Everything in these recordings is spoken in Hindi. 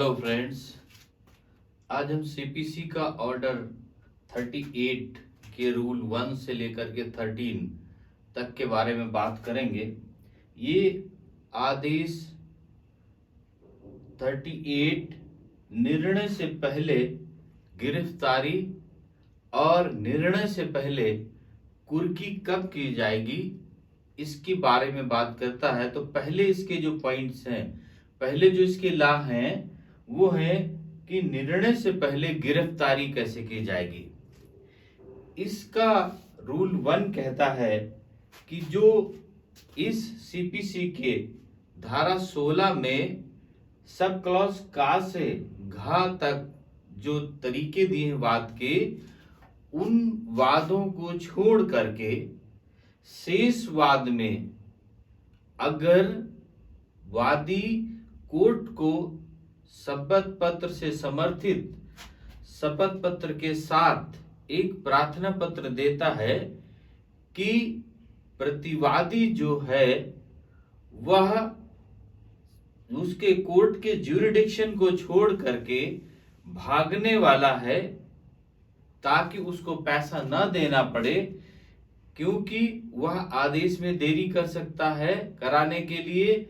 हेलो फ्रेंड्स, आज हम सीपीसी का ऑर्डर 38 के रूल 1 से लेकर के 13 तक के बारे में बात करेंगे। ये आदेश 38 निर्णय से पहले गिरफ्तारी और निर्णय से पहले कुर्की कब की जाएगी इसके बारे में बात करता है। तो पहले इसके जो पॉइंट्स हैं, पहले जो इसके लॉ हैं वो है कि निर्णय से पहले गिरफ्तारी कैसे की जाएगी। इसका रूल 1 कहता है कि जो इस सीपीसी के धारा 16 में सब क्लॉज का से घा तक जो तरीके दिए हैं वाद के, उन वादों को छोड़ करके शेष वाद में अगर वादी कोर्ट को शपथ पत्र से समर्थित शपथ पत्र के साथ एक प्रार्थना पत्र देता है कि प्रतिवादी जो है वह उसके कोर्ट के ज्यूरिडिक्शन को छोड़ करके भागने वाला है ताकि उसको पैसा न देना पड़े, क्योंकि वह आदेश में देरी कर सकता है कराने के लिए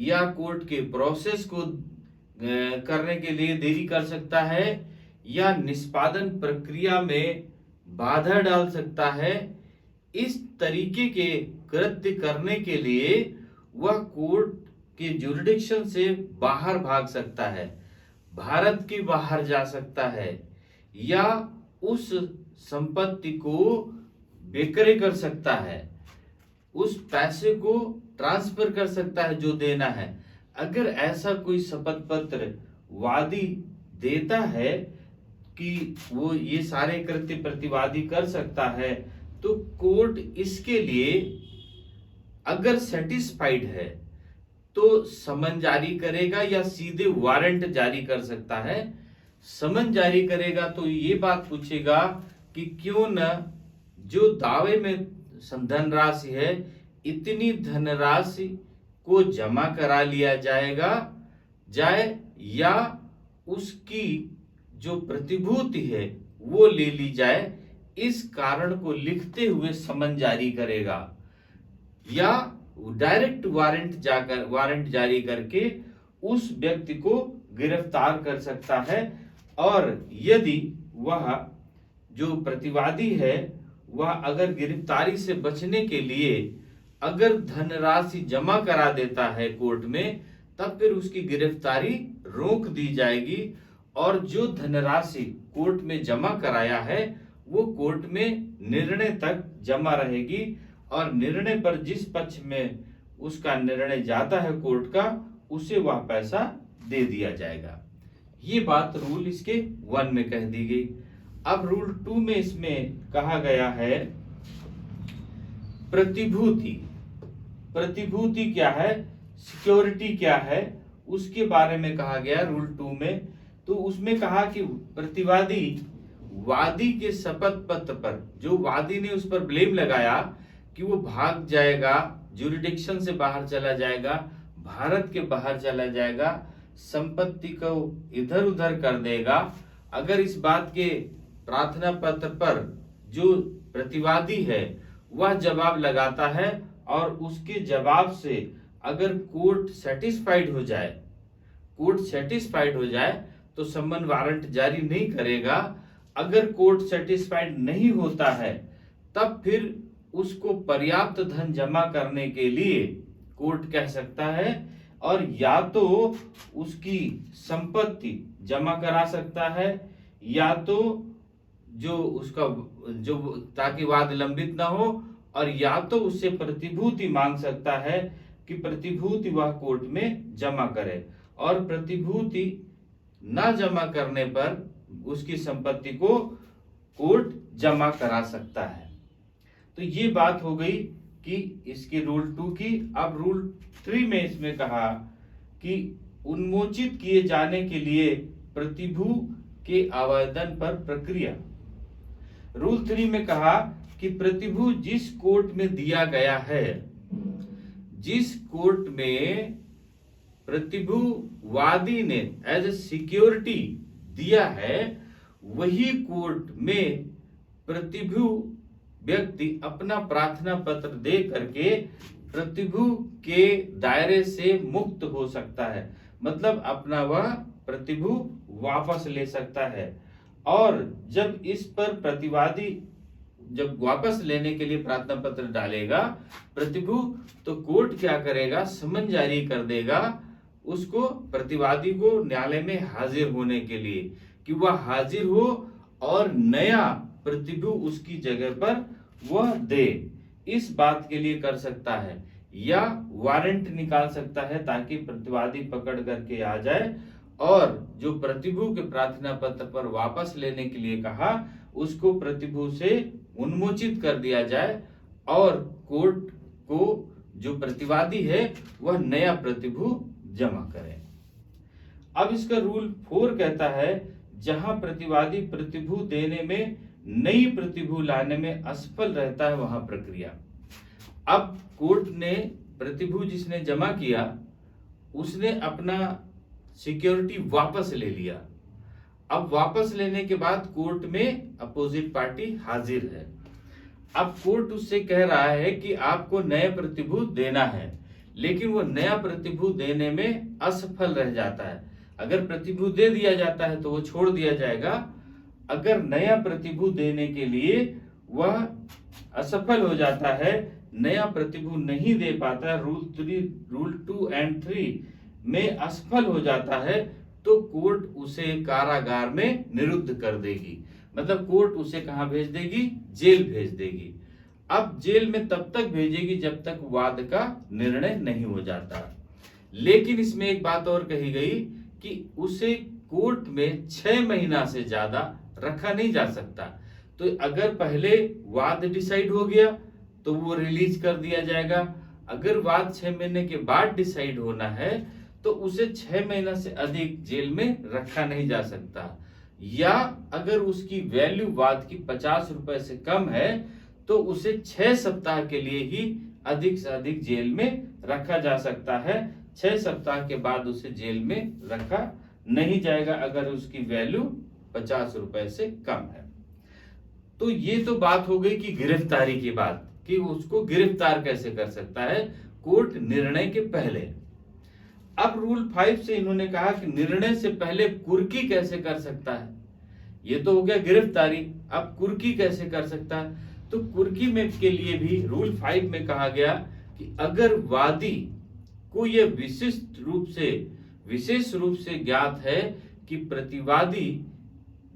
या कोर्ट के प्रोसेस को करने के लिए देरी कर सकता है या निष्पादन प्रक्रिया में बाधा डाल सकता है। इस तरीके के कृत्य करने के लिए वह कोर्ट के ज्यूरिडिक्शन से बाहर भाग सकता है, भारत के बाहर जा सकता है या उस संपत्ति को बेकरे कर सकता है, उस पैसे को ट्रांसफर कर सकता है जो देना है। अगर ऐसा कोई शपथ पत्र वादी देता है कि वो ये सारे कृत्य प्रतिवादी कर सकता है, तो कोर्ट इसके लिए अगर सेटिस्फाइड है तो समन जारी करेगा या सीधे वारंट जारी कर सकता है। समन जारी करेगा तो ये बात पूछेगा कि क्यों न जो दावे में धनराशि है इतनी धनराशि को जमा करा लिया जाए या उसकी जो प्रतिभूति है वो ले ली जाए। इस कारण को लिखते हुए समन जारी करेगा या डायरेक्ट वारंट जारी करके उस व्यक्ति को गिरफ्तार कर सकता है। और यदि वह जो प्रतिवादी है वह अगर गिरफ्तारी से बचने के लिए अगर धनराशि जमा करा देता है कोर्ट में, तब फिर उसकी गिरफ्तारी रोक दी जाएगी और जो धनराशि कोर्ट में जमा कराया है वो कोर्ट में निर्णय तक जमा रहेगी और निर्णय पर जिस पक्ष में उसका निर्णय जाता है कोर्ट का, उसे वह पैसा दे दिया जाएगा। ये बात रूल इसके 1 में कह दी गई। अब रूल 2 में इसमें कहा गया है प्रतिभूति। प्रतिभूति क्या है, सिक्योरिटी क्या है, उसके बारे में कहा गया रूल 2 में। तो उसमें कहा कि प्रतिवादी वादी के शपथ पत्र पर, जो वादी ने उस पर ब्लेम लगाया कि वो भाग जाएगा, ज्यूरिडिक्शन से बाहर चला जाएगा, भारत के बाहर चला जाएगा, संपत्ति को इधर उधर कर देगा, अगर इस बात के प्रार्थना पत्र पर जो प्रतिवादी है वह जवाब लगाता है और उसके जवाब से अगर कोर्ट सेटिस्फाइड हो जाए तो समन वारंट जारी नहीं करेगा। अगर कोर्ट सेटिस्फाइड नहीं होता है तब फिर उसको पर्याप्त धन जमा करने के लिए कोर्ट कह सकता है और या तो उसकी संपत्ति जमा करा सकता है या तो जो उसका जो ताकि वाद लंबित ना हो, और या तो उससे प्रतिभूति मांग सकता है कि प्रतिभूति वह कोर्ट में जमा करे, और प्रतिभूति ना जमा करने पर उसकी संपत्ति को कोर्ट जमा करा सकता है। तो ये बात हो गई कि इसके रूल 2 की। अब रूल 3 में इसमें कहा कि उन्मोचित किए जाने के लिए प्रतिभू के आवेदन पर प्रक्रिया। रूल 3 में कहा कि प्रतिभू जिस कोर्ट में दिया गया है, जिस कोर्ट में प्रतिभूवादी ने एज ए सिक्योरिटी दिया है, वही कोर्ट में प्रतिभू व्यक्ति अपना प्रार्थना पत्र दे करके प्रतिभू के दायरे से मुक्त हो सकता है। मतलब अपना वह प्रतिभू वापस ले सकता है। और जब इस पर प्रतिवादी जब वापस लेने के लिए प्रार्थना पत्र डालेगा प्रतिभू, तो कोर्ट क्या करेगा, समन जारी कर देगा उसको, प्रतिवादी को न्यायालय में हाजिर होने के लिए, कि वह हाजिर हो और नया प्रतिभू उसकी जगह पर वह दे। इस बात के लिए कर सकता है, या वारंट निकाल सकता है ताकि प्रतिवादी पकड़ करके आ जाए और जो प्रतिभू के प्रार्थना पत्र पर वापस लेने के लिए कहा उसको प्रतिभू से उन्मोचित कर दिया जाए और कोर्ट को जो प्रतिवादी है वह नया प्रतिभू जमा करे। अब इसका रूल 4 कहता है, जहां प्रतिवादी प्रतिभू देने में नई प्रतिभू लाने में असफल रहता है वहां प्रक्रिया। अब कोर्ट ने प्रतिभू जिसने जमा किया उसने अपना सिक्योरिटी वापस ले लिया। अब वापस लेने के बाद कोर्ट में अपोजिट पार्टी हाजिर है। अब कोर्ट उससे कह रहा है कि आपको नया प्रतिभू देना है, लेकिन वो नया प्रतिभू देने में असफल रह जाता है। अगर प्रतिभू दे दिया जाता है तो वो छोड़ दिया जाएगा, अगर नया प्रतिभू देने के लिए वह असफल हो जाता है, नया प्रतिभू नहीं दे पाता, रूल 2 and 3 में असफल हो जाता है, तो कोर्ट उसे कारागार में निरुद्ध कर देगी। मतलब कोर्ट उसे कहां भेज देगी, जेल भेज देगी। अब जेल में तब तक भेजेगी जब तक वाद का निर्णय नहीं हो जाता। लेकिन इसमें एक बात और कही गई कि उसे कोर्ट में 6 महीना से ज्यादा रखा नहीं जा सकता। तो अगर पहले वाद डिसाइड हो गया तो वो रिलीज कर दिया जाएगा। अगर वाद 6 महीने के बाद डिसाइड होना है तो उसे 6 महीना से अधिक जेल में रखा नहीं जा सकता। या अगर उसकी वैल्यू वाद की 50 रुपए से कम है तो उसे 6 सप्ताह के लिए ही अधिक से अधिक जेल में रखा जा सकता है। 6 सप्ताह के बाद उसे जेल में रखा नहीं जाएगा अगर उसकी वैल्यू 50 रुपए से कम है। तो ये तो बात हो गई कि गिरफ्तारी की बात, कि उसको गिरफ्तार कैसे कर सकता है कोर्ट निर्णय के पहले। अब रूल 5 से इन्होंने कहा कि निर्णय से पहले कुर्की कैसे कर सकता है। ये तो हो गया गिरफ्तारी, अब कुर्की कैसे कर सकता है। तो कुर्की में के लिए भी रूल 5 में कहा गया कि अगर वादी को यह विशेष रूप से ज्ञात है कि प्रतिवादी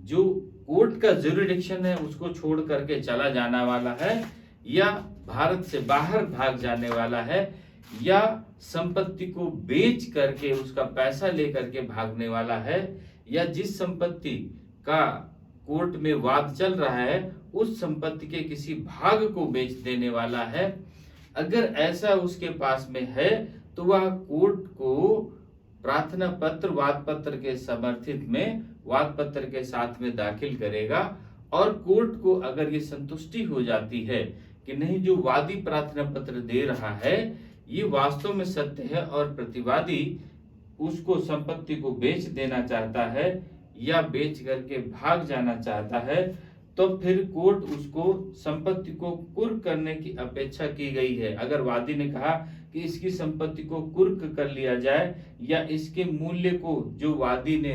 जो कोर्ट का ज्यूरिडिक्शन है उसको छोड़ करके चला जाने वाला है, या भारत से बाहर भाग जाने वाला है, या संपत्ति को बेच करके उसका पैसा लेकर के भागने वाला है, या जिस संपत्ति का कोर्ट में वाद चल रहा है उस संपत्ति के किसी भाग को बेच देने वाला है, अगर ऐसा उसके पास में है तो वह कोर्ट को प्रार्थना पत्र वाद पत्र के समर्थित में वाद पत्र के साथ में दाखिल करेगा। और कोर्ट को अगर ये संतुष्टि हो जाती है कि नहीं, जो वादी प्रार्थना पत्र दे रहा है ये वास्तव में सत्य है और प्रतिवादी उसको संपत्ति को बेच देना चाहता है या बेच करके भाग जाना चाहता है, तो फिर कोर्ट उसको संपत्ति को कुर्क करने की अपेक्षा की गई है। अगर वादी ने कहा कि इसकी संपत्ति को कुर्क कर लिया जाए या इसके मूल्य को, जो वादी ने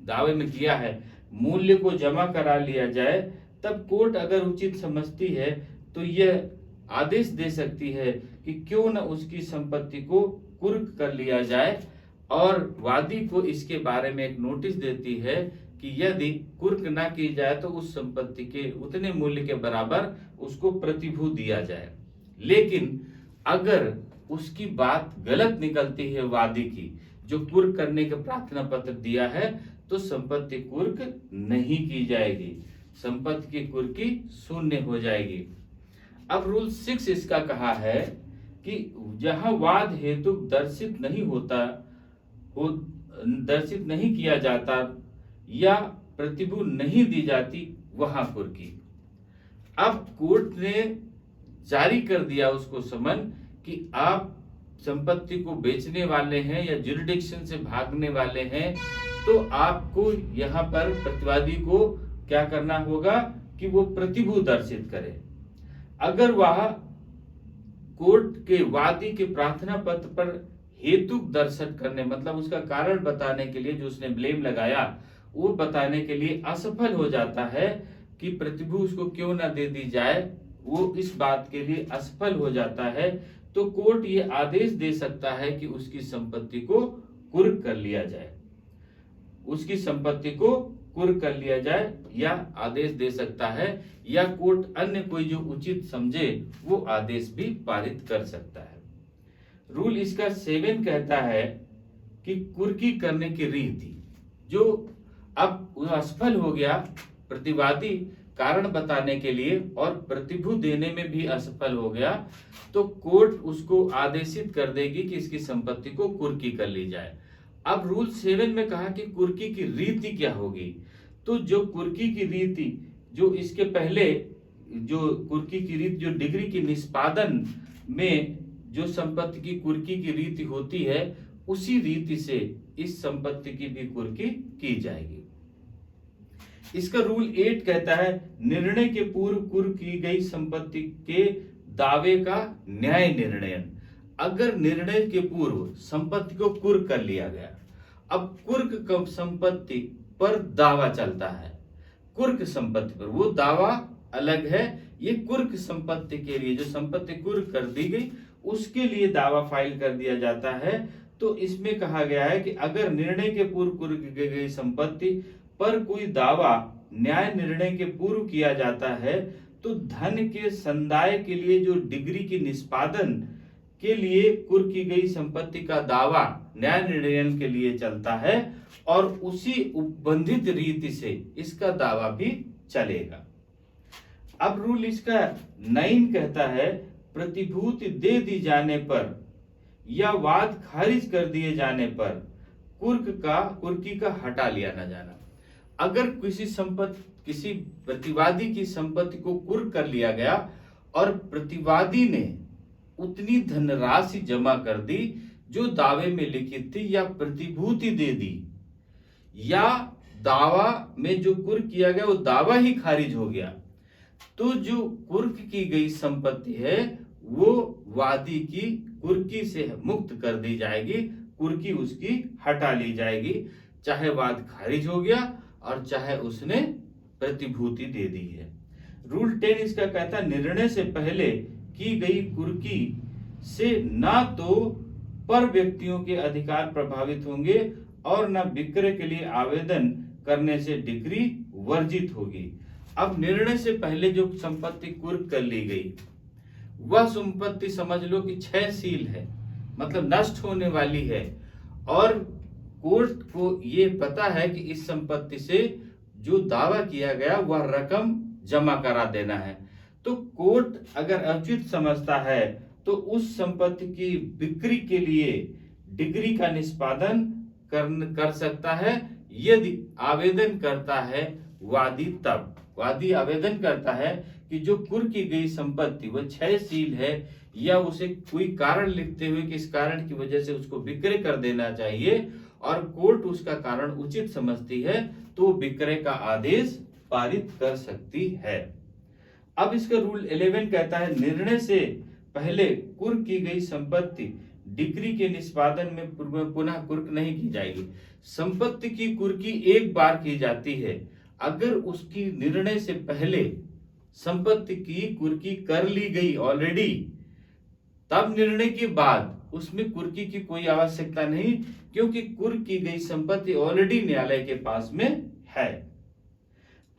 दावे में किया है, मूल्य को जमा करा लिया जाए, तब कोर्ट अगर उचित समझती है तो यह आदेश दे सकती है कि क्यों न उसकी संपत्ति को कुर्क कर लिया जाए, और वादी को इसके बारे में एक नोटिस देती है कि यदि कुर्क ना की जाए तो उस संपत्ति के उतने मूल्य के बराबर उसको प्रतिभू दिया जाए। लेकिन अगर उसकी बात गलत निकलती है वादी की, जो कुर्क करने का प्रार्थना पत्र दिया है, तो संपत्ति कुर्क नहीं की जाएगी, संपत्ति की कुर्की शून्य हो जाएगी। अब रूल 6 इसका कहा है कि जहां वाद हेतु दर्शित नहीं किया जाता या प्रतिभू नहीं दी जाती वहां कुर्की। अब कोर्ट ने जारी कर दिया उसको समन कि आप संपत्ति को बेचने वाले हैं या जुरिडिक्शन से भागने वाले हैं, तो आपको यहाँ पर प्रतिवादी को क्या करना होगा कि वो प्रतिभू दर्शित करे। अगर वह कोर्ट के वादी के प्रार्थना पत्र पर हेतुक दर्शन करने, मतलब उसका कारण बताने के लिए, जो उसने ब्लेम लगाया वो बताने के लिए असफल हो जाता है कि प्रतिभू उसको क्यों ना दे दी जाए, वो इस बात के लिए असफल हो जाता है, तो कोर्ट ये आदेश दे सकता है कि उसकी संपत्ति को कुर्क कर लिया जाए, उसकी संपत्ति को कुर्क कर लिया जाए, या आदेश दे सकता है, या कोर्ट अन्य कोई जो उचित समझे वो आदेश भी पारित कर सकता है। रूल इसका 7 कहता है कि कुर्की करने की रीति, जो अब असफल हो गया प्रतिवादी कारण बताने के लिए और प्रतिभू देने में भी असफल हो गया, तो कोर्ट उसको आदेशित कर देगी कि इसकी संपत्ति को कुर्की कर ली जाए। अब रूल 7 में कहा कि कुर्की की रीति क्या होगी, तो जो कुर्की की रीति, जो इसके पहले जो कुर्की की रीति, जो डिग्री की निष्पादन में जो संपत्ति की कुर्की की रीति होती है, उसी रीति से इस संपत्ति की भी कुर्की की जाएगी। इसका रूल 8 कहता है निर्णय के पूर्व कुर्क की गई संपत्ति के दावे का न्याय निर्णयन। अगर निर्णय के पूर्व संपत्ति को कुर्क कर लिया गया, अब कुर्क संपत्ति पर दावा चलता है, कुर्क संपत्ति पर वो दावा अलग है, ये कुर्क संपत्ति के लिए जो संपत्ति कुर्क कर दी गई उसके लिए दावा फाइल कर दिया जाता है। तो इसमें कहा गया है कि अगर निर्णय के पूर्व कुर्क की गई संपत्ति पर कोई दावा न्याय निर्णय के पूर्व किया जाता है, तो धन के संदाय के लिए जो डिग्री की निष्पादन के लिए कुर्क की गई संपत्ति का दावा न्याय निर्णय के लिए चलता है, और उसी उपबंधित रीति से इसका दावा भी चलेगा। अब रूल इसका 9 कहता है प्रतिभूति दे दी जाने पर या वाद खारिज कर दिए जाने पर कुर्की का हटा लिया न जाना। अगर किसी प्रतिवादी की संपत्ति को कुर्क कर लिया गया और प्रतिवादी ने उतनी धनराशि जमा कर दी जो दावे में लिखित थी, या प्रतिभूति दे दी, या दावा में जो कुर्क किया गया वो दावा ही खारिज हो गया, तो जो कुर्क की गई संपत्ति है वो वादी की कुर्की से मुक्त कर दी जाएगी, कुर्की उसकी हटा ली जाएगी, चाहे वाद खारिज हो गया और चाहे उसने प्रतिभूति दे दी है। रूल 10 इसका कहता है निर्णय से पहले की गई कुर्की से ना तो पर व्यक्तियों के अधिकार प्रभावित होंगे और न विक्रय के लिए आवेदन करने से डिग्री वर्जित होगी। अब निर्णय से पहले जो संपत्ति कुर्क कर ली गई वह संपत्ति समझ लो कि क्षयशील है, मतलब नष्ट होने वाली है, और कोर्ट को ये पता है कि इस संपत्ति से जो दावा किया गया वह रकम जमा करा देना है, तो कोर्ट अगर उचित समझता है तो उस संपत्ति की बिक्री के लिए डिग्री का निष्पादन कर सकता है, यदि आवेदन करता है वादी। तब वादी आवेदन करता है कि जो कुर्क की गई संपत्ति वह क्षयशील है, या उसे कोई कारण लिखते हुए कि इस कारण की वजह से उसको विक्रय कर देना चाहिए, और कोर्ट उसका कारण उचित समझती है तो विक्रय का आदेश पारित कर सकती है। अब इसका रूल 11 कहता है निर्णय से पहले कुर्क की गई संपत्ति डिग्री के निष्पादन में पुनः कुर्क नहीं की जाएगी। संपत्ति की कुर्की एक बार की जाती है, अगर उसकी निर्णय से पहले संपत्ति की कुर्की कर ली गई ऑलरेडी, तब निर्णय के बाद उसमें कुर्की की कोई आवश्यकता नहीं, क्योंकि कुर्क की गई संपत्ति ऑलरेडी न्यायालय के पास में है।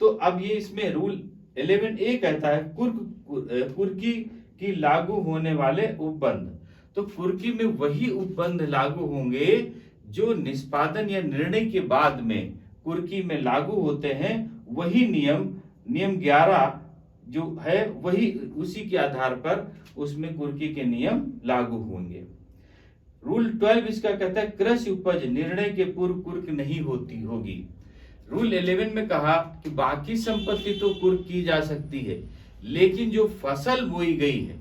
तो अब ये इसमें रूल 11A कहता है कुर्की की लागू होने वाले उपबंध। तो कुर्की में वही उपबंध लागू होंगे जो निष्पादन या निर्णय के बाद में कुर्की में लागू होते हैं। वही नियम 11 जो है वही उसी के आधार पर उसमें कुर्की के नियम लागू होंगे। रूल 12 इसका कहता है कृषि उपज निर्णय के पूर्व कुर्क नहीं होगी। रूल 11 में कहा कि बाकी संपत्ति तो कुर्क की जा सकती है, लेकिन जो फसल बोई गई है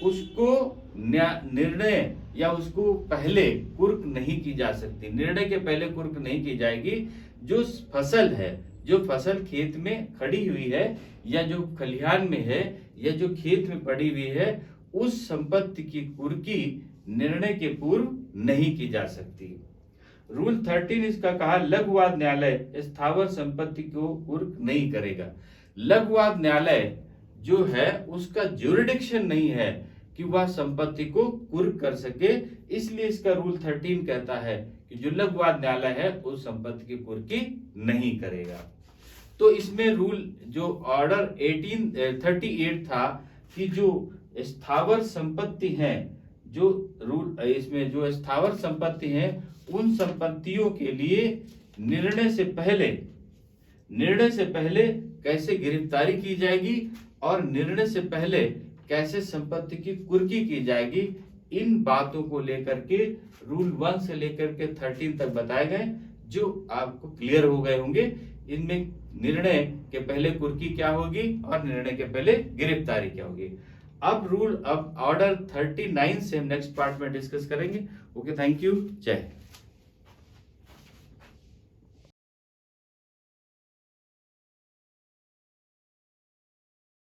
उसको निर्णय या उसको पहले कुर्क नहीं की जा सकती। निर्णय के पहले कुर्क नहीं की जाएगी। जो फसल है, जो फसल खेत में खड़ी हुई है या जो खलिहान में है या जो खेत में पड़ी हुई है, उस संपत्ति की कुर्की निर्णय के पूर्व नहीं की जा सकती। रूल 13 इसका कहा, लघुवाद न्यायालय स्थावर संपत्ति को कुर्क नहीं करेगा। लघुवाद न्यायालय जो है उसका ज्यूरिडिक्शन नहीं है कि वह संपत्ति को कुर्क कर सके, इसलिए इसका रूल 13 कहता है कि जो लघुवाद न्यायालय है उस संपत्ति की कुर्की नहीं करेगा। तो इसमें रूल जो ऑर्डर 38 था कि जो स्थावर संपत्ति है, जो रूल इसमें जो स्थावर संपत्ति है उन संपत्तियों के लिए निर्णय से पहले कैसे गिरफ्तारी की जाएगी और निर्णय से पहले कैसे संपत्ति की कुर्की की जाएगी, इन बातों को लेकर के रूल 1 से लेकर के 13 तक बताए गए, जो आपको क्लियर हो गए होंगे। इनमें निर्णय के पहले कुर्की क्या होगी और निर्णय के पहले गिरफ्तारी क्या होगी। अब ऑर्डर 39 से हम नेक्स्ट पार्ट में डिस्कस करेंगे। ओके, थैंक यू, जय हिंद।